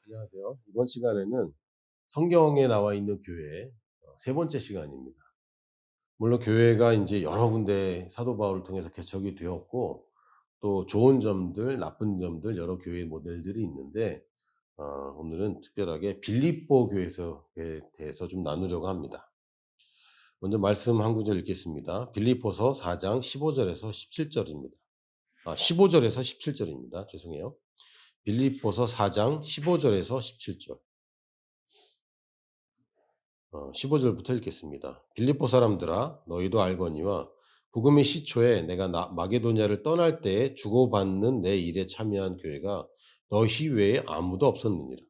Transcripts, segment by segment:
안녕하세요. 이번 시간에는 성경에 나와 있는 교회 세 번째 시간입니다. 물론 교회가 이제 여러 군데 사도 바울을 통해서 개척이 되었고 또 좋은 점들, 나쁜 점들 여러 교회 모델들이 있는데 오늘은 특별하게 빌립보 교회에 대해서 좀 나누려고 합니다. 먼저 말씀 한 구절 읽겠습니다. 빌립보서 4장 15절에서 17절입니다. 15절에서 17절입니다. 죄송해요. 빌립보서 4장 15절에서 17절. 15절부터 읽겠습니다. 빌립보 사람들아 너희도 알거니와 복음의 시초에 내가 마게도냐를 떠날 때에 주고받는 내 일에 참여한 교회가 너희 외에 아무도 없었느니라.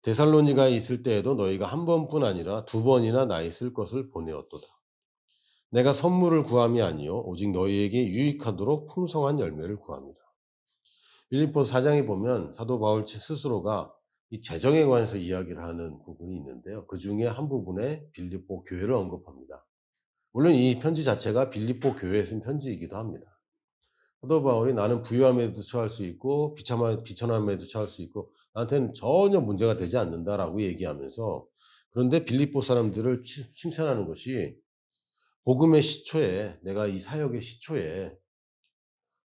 데살로니가에 있을 때에도 너희가 한 번뿐 아니라 두 번이나 나 있을 것을 보내었도다. 내가 선물을 구함이 아니요 오직 너희에게 유익하도록 풍성한 열매를 구합니다. 빌립보 4장에 보면 사도 바울 스스로가 이 재정에 관해서 이야기를 하는 부분이 있는데요. 그중에 한 부분에 빌립보 교회를 언급합니다. 물론 이 편지 자체가 빌립보 교회에 쓴 편지이기도 합니다. 사도 바울이 나는 부유함에도 처할 수 있고 비천함에도 처할 수 있고 나한테는 전혀 문제가 되지 않는다라고 얘기하면서, 그런데 빌립보 사람들을 칭찬하는 것이 복음의 시초에, 내가 이 사역의 시초에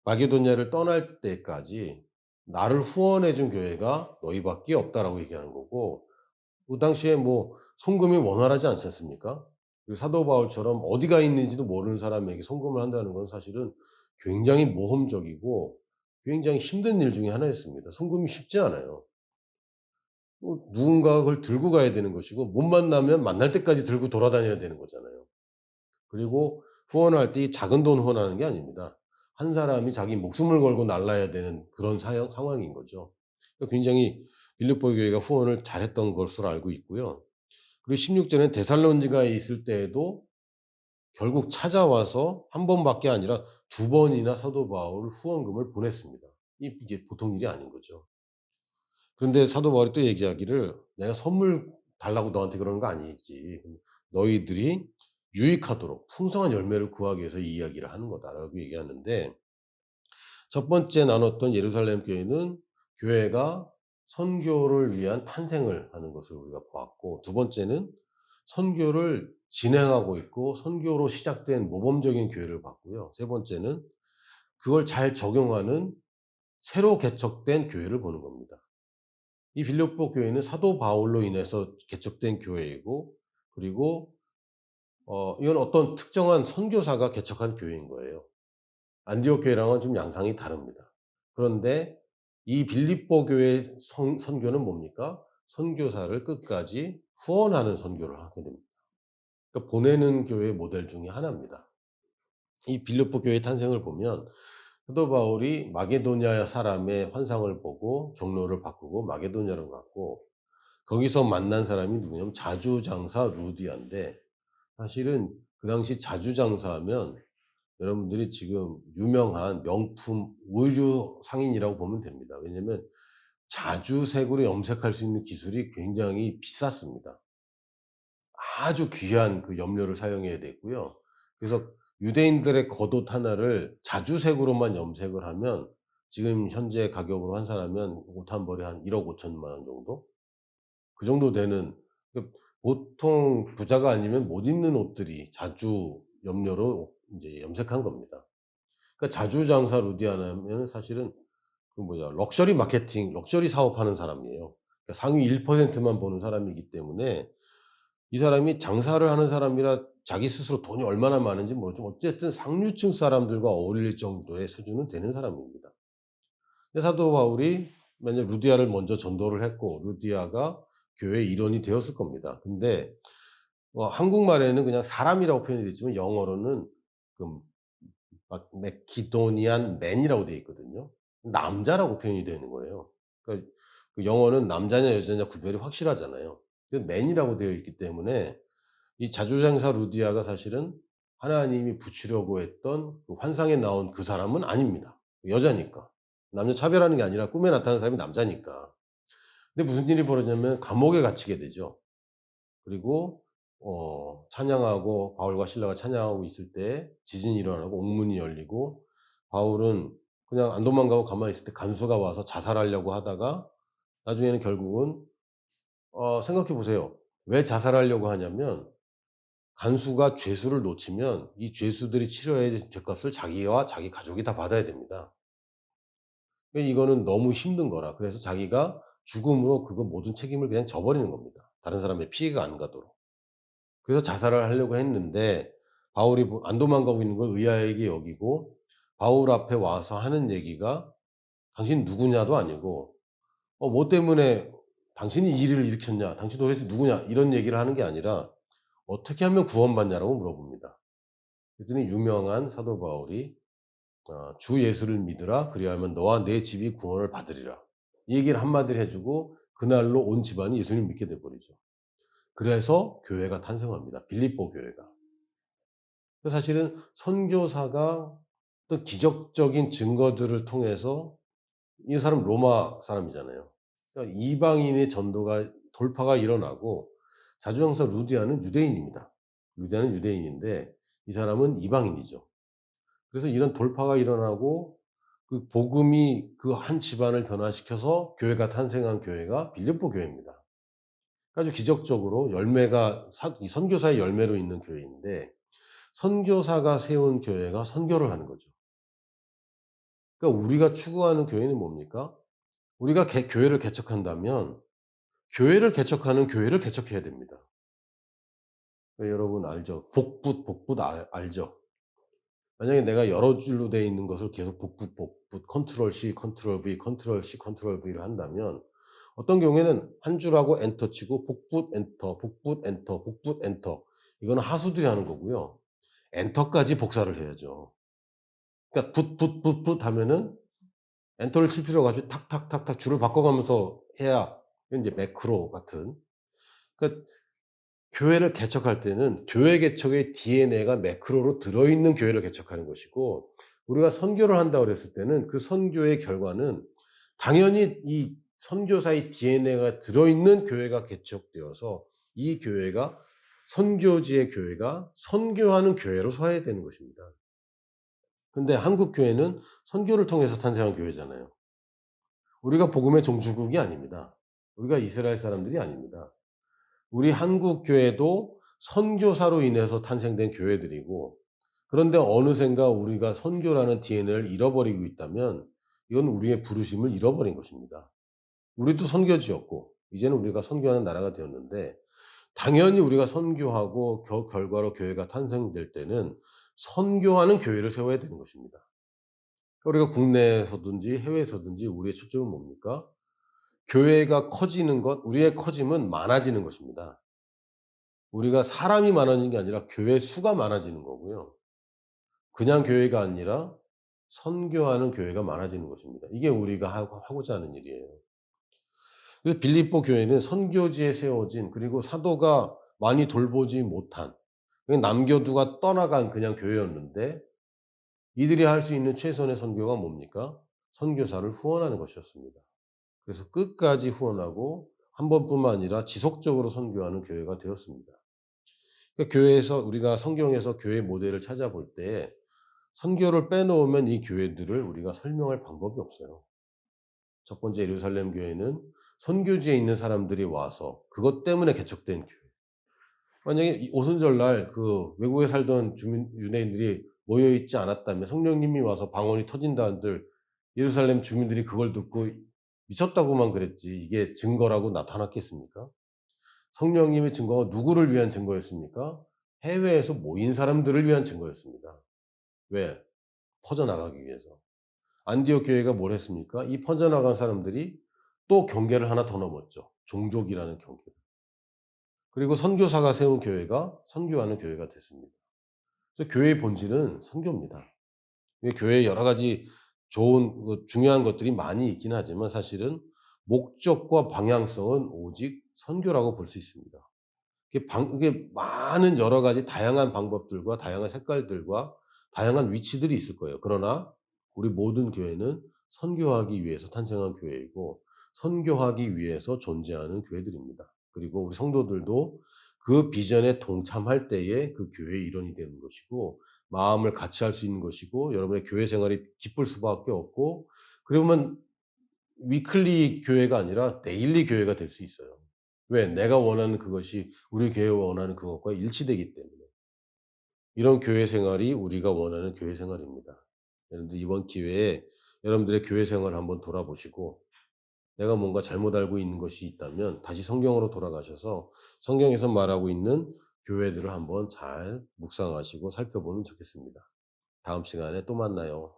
마게도냐를 떠날 때까지 나를 후원해 준 교회가 너희밖에 없다라고 얘기하는 거고, 그 당시에 뭐 송금이 원활하지 않지 않습니까? 그리고 사도 바울처럼 어디가 있는지도 모르는 사람에게 송금을 한다는 건 사실은 굉장히 모험적이고 굉장히 힘든 일 중에 하나였습니다. 송금이 쉽지 않아요. 누군가가 그걸 들고 가야 되는 것이고 못 만나면 만날 때까지 들고 돌아다녀야 되는 거잖아요. 그리고 후원할 때 이 작은 돈 후원하는 게 아닙니다. 한 사람이 자기 목숨을 걸고 날라야 되는 그런 상황인 거죠. 그러니까 굉장히 빌립보 교회가 후원을 잘했던 것으로 알고 있고요. 그리고 16절에는 데살로니가에 있을 때에도 결국 찾아와서 한 번밖에 아니라 두 번이나 사도 바울 후원금을 보냈습니다. 이게 보통 일이 아닌 거죠. 그런데 사도 바울이 또 얘기하기를 "내가 선물 달라고 너한테 그러는 거 아니지. 너희들이 유익하도록 풍성한 열매를 구하기 위해서 이 이야기를 하는 거다."라고 얘기하는데, 첫 번째 나눴던 예루살렘 교회는 교회가 선교를 위한 탄생을 하는 것을 우리가 보았고, 두 번째는 선교를 진행하고 있고 선교로 시작된 모범적인 교회를 봤고요. 세 번째는 그걸 잘 적용하는 새로 개척된 교회를 보는 겁니다. 이 빌립보 교회는 사도 바울로 인해서 개척된 교회이고, 그리고 이건 어떤 특정한 선교사가 개척한 교회인 거예요. 안디옥 교회랑은 좀 양상이 다릅니다. 그런데 이 빌립보 교회의 선교는 뭡니까? 선교사를 끝까지 후원하는 선교를 하게 됩니다. 그러니까 보내는 교회의 모델 중에 하나입니다. 이 빌립보 교회의 탄생을 보면 사도 바울이 마게도냐 사람의 환상을 보고 경로를 바꾸고 마게도냐로 갔고, 거기서 만난 사람이 누구냐면 자주장사 루디아인데, 사실은 그 당시 자주장사하면 여러분들이 지금 유명한 명품 의류 상인이라고 보면 됩니다. 왜냐하면 자주색으로 염색할 수 있는 기술이 굉장히 비쌌습니다. 아주 귀한 그 염료를 사용해야 됐고요. 그래서 유대인들의 겉옷 하나를 자주색으로만 염색을 하면 지금 현재 가격으로 환산하면 옷 한 벌에 한 1억 5천만 원 정도? 그 정도 되는, 그 보통 부자가 아니면 못 입는 옷들이 자주 염료로 인제 염색한 겁니다. 그러니까 자주장사 루디아나면은 사실은 그 뭐냐 럭셔리 마케팅, 럭셔리 사업하는 사람이에요. 그러니까 상위 1%만 보는 사람이기 때문에 이 사람이 장사를 하는 사람이라 자기 스스로 돈이 얼마나 많은지 모르지만 어쨌든 상류층 사람들과 어울릴 정도의 수준은 되는 사람입니다. 근데 사도 바울이 만약 루디아를 먼저 전도를 했고 루디아가 교회의 일원이 되었을 겁니다. 근데 한국말에는 그냥 사람이라고 표현이 되어 있지만 영어로는 그 막 맥기도니안 맨이라고 되어 있거든요. 남자라고 표현이 되는 거예요. 그러니까 그 영어는 남자냐 여자냐 구별이 확실하잖아요. 그 맨이라고 되어 있기 때문에 이 자주장사 루디아가 사실은 하나님이 붙이려고 했던 그 환상에 나온 그 사람은 아닙니다. 여자니까. 남녀 차별하는 게 아니라 꿈에 나타나는 사람이 남자니까. 근데 무슨 일이 벌어지냐면 감옥에 갇히게 되죠. 그리고 찬양하고 바울과 실라가 찬양하고 있을 때 지진이 일어나고 옥문이 열리고 바울은 그냥 안 도망가고 가만히 있을 때 간수가 와서 자살하려고 하다가 나중에는 결국은 생각해 보세요. 왜 자살하려고 하냐면 간수가 죄수를 놓치면 이 죄수들이 치러야 될 죄값을 자기와 자기 가족이 다 받아야 됩니다. 이거는 너무 힘든 거라. 그래서 자기가 죽음으로 그거 모든 책임을 그냥 져 버리는 겁니다, 다른 사람의 피해가 안 가도록. 그래서 자살을 하려고 했는데 바울이 안 도망가고 있는 걸 의아하게 여기고 바울 앞에 와서 하는 얘기가 "당신 누구냐?"도 아니고 뭐 때문에 "당신이 이 일을 일으켰냐? 당신 도대체 누구냐?" 이런 얘기를 하는 게 아니라 "어떻게 하면 구원받냐?"라고 물어봅니다. 그랬더니 유명한 사도 바울이 "주 예수를 믿으라. 그리하면 너와 내 집이 구원을 받으리라." 이 얘기를 한마디를 해 주고 그날로 온 집안이 예수님을 믿게 돼 버리죠. 그래서 교회가 탄생합니다, 빌립보 교회가. 사실은 선교사가 또 기적적인 증거들을 통해서 이 사람 로마 사람이잖아요. 그러니까 이방인의 전도가 돌파가 일어나고 자주형사 루디아는 유대인입니다. 루디아는 유대인인데 이 사람은 이방인이죠. 그래서 이런 돌파가 일어나고 그 복음이 그 한 집안을 변화시켜서 교회가 탄생한 교회가 빌립보 교회입니다. 아주 기적적으로 열매가 이 선교사의 열매로 있는 교회인데 선교사가 세운 교회가 선교를 하는 거죠. 그러니까 우리가 추구하는 교회는 뭡니까? 우리가 교회를 개척한다면 교회를 개척하는 교회를 개척해야 됩니다. 여러분 알죠? 복붙 알죠? 만약에 내가 여러 줄로 되어 있는 것을 계속 복붙 컨트롤 C, 컨트롤 V, 컨트롤 C, 컨트롤 V를 한다면 어떤 경우에는 한 줄하고 엔터 치고 복붙 엔터, 복붙 엔터, 복붙 엔터 이거는 하수들이 하는 거고요. 엔터까지 복사를 해야죠. 그러니까 붙 하면은 엔터를 칠 필요가 없이 탁탁탁탁 줄을 바꿔가면서 해야 이게 인제 매크로 같은. 그러니까 교회를 개척할 때는 교회 개척의 DNA가 매크로로 들어있는 교회를 개척하는 것이고 우리가 선교를 한다고 그랬을 때는 그 선교의 결과는 당연히 이 선교사의 DNA가 들어있는 교회가 개척되어서 이 교회가 선교지의 교회가 선교하는 교회로 서야 되는 것입니다. 근데 한국 교회는 선교를 통해서 탄생한 교회잖아요. 우리가 복음의 종주국이 아닙니다. 우리가 이스라엘 사람들이 아닙니다. 우리 한국 교회도 선교사로 인해서 탄생된 교회들이고 그런데 어느샌가 우리가 선교라는 DNA를 잃어버리고 있다면 이건 우리의 부르심을 잃어버린 것입니다. 우리도 선교지였고 이제는 우리가 선교하는 나라가 되었는데 당연히 우리가 선교하고 결과로 교회가 탄생될 때는 선교하는 교회를 세워야 되는 것입니다. 우리가 국내에서든지 해외에서든지 우리의 초점은 뭡니까? 교회가 커지는 것, 우리의 커짐은 많아지는 것입니다. 우리가 사람이 많아지는 게 아니라 교회 수가 많아지는 거고요. 그냥 교회가 아니라 선교하는 교회가 많아지는 것입니다. 이게 우리가 하고자 하는 일이에요. 그래서 빌립보 교회는 선교지에 세워진 그리고 사도가 많이 돌보지 못한 그냥 남겨두고 떠나간 그냥 교회였는데 이들이 할 수 있는 최선의 선교가 뭡니까? 선교사를 후원하는 것이었습니다. 그래서 끝까지 후원하고 한 번뿐만 아니라 지속적으로 선교하는 교회가 되었습니다. 그러니까 교회에서 우리가 성경에서 교회 모델을 찾아볼 때 선교를 빼놓으면 이 교회들을 우리가 설명할 방법이 없어요. 첫 번째 예루살렘 교회는 선교지에 있는 사람들이 와서 그것 때문에 개척된 교회. 만약에 이 오순절날 그 외국에 살던 유대인들이 모여 있지 않았다면 성령님이 와서 방언이 터진다는들 예루살렘 주민들이 그걸 듣고 미쳤다고만 그랬지 이게 증거라고 나타났겠습니까? 성령님의 증거가 누구를 위한 증거였습니까? 해외에서 모인 사람들을 위한 증거였습니다. 왜? 퍼져나가기 위해서. 안디옥 교회가 뭘 했습니까? 이 퍼져나간 사람들이 또 경계를 하나 더 넘었죠. 종족이라는 경계를. 그리고 선교사가 세운 교회가 선교하는 교회가 됐습니다. 그래서 교회의 본질은 선교입니다. 교회에 여러 가지 좋은 중요한 것들이 많이 있긴 하지만 사실은 목적과 방향성은 오직 선교라고 볼 수 있습니다. 이게 많은 여러 가지 다양한 방법들과 다양한 색깔들과 다양한 위치들이 있을 거예요. 그러나 우리 모든 교회는 선교하기 위해서 탄생한 교회이고 선교하기 위해서 존재하는 교회들입니다. 그리고 우리 성도들도 그 비전에 동참할 때에 그 교회의 일원이 되는 것이고 마음을 같이 할 수 있는 것이고 여러분의 교회 생활이 기쁠 수밖에 없고 그러면 위클리 교회가 아니라 데일리 교회가 될 수 있어요. 왜? 내가 원하는 그것이 우리 교회가 원하는 그것과 일치되기 때문에. 이런 교회 생활이 우리가 원하는 교회 생활입니다. 여러분들 이번 기회에 여러분들의 교회 생활을 한번 돌아보시고 내가 뭔가 잘못 알고 있는 것이 있다면 다시 성경으로 돌아가셔서 성경에서 말하고 있는 교회들을 한번 잘 묵상하시고 살펴보면 좋겠습니다. 다음 시간에 또 만나요.